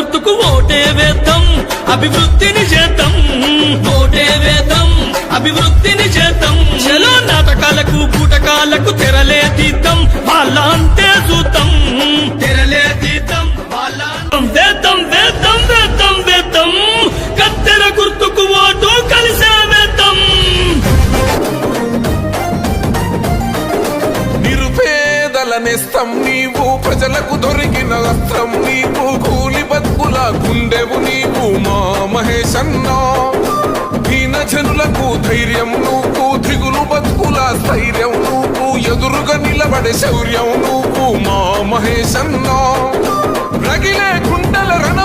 గుర్తుకు ఓటే వేద్దాం, అభివృద్ధిని చేద్దాం. ఓటే వేద్దాం, అభివృద్ధిని చేద్దాం. చలో నాటకాలకు బూటకాలకు తెరలే తీద్దాం, వాళ్ళ అంతే చూద్దాం. తెరలే తీద్దాం, వాళ్ళ వేద్దాం వేద్దాం వేద్దాం వేద్దాం. కత్తెర గుర్తుకు ఓటు కలిసే వేద్దాం. నిరుపేదల నేస్తం నీవు, ప్రజలకు దొరికిన అస్త్రం నీవు. కూలి బతుకుల గుండెవు నీవు మా మహేశన్నా. హీన జనులకు ధైర్యం నువ్వు, దిగులు బతుకుల స్థైర్యం నువ్వు. ఎదురుగా నిలబడే శౌర్యం నువ్వు మా మహేశన్నా. రగిలే గుండెల రణం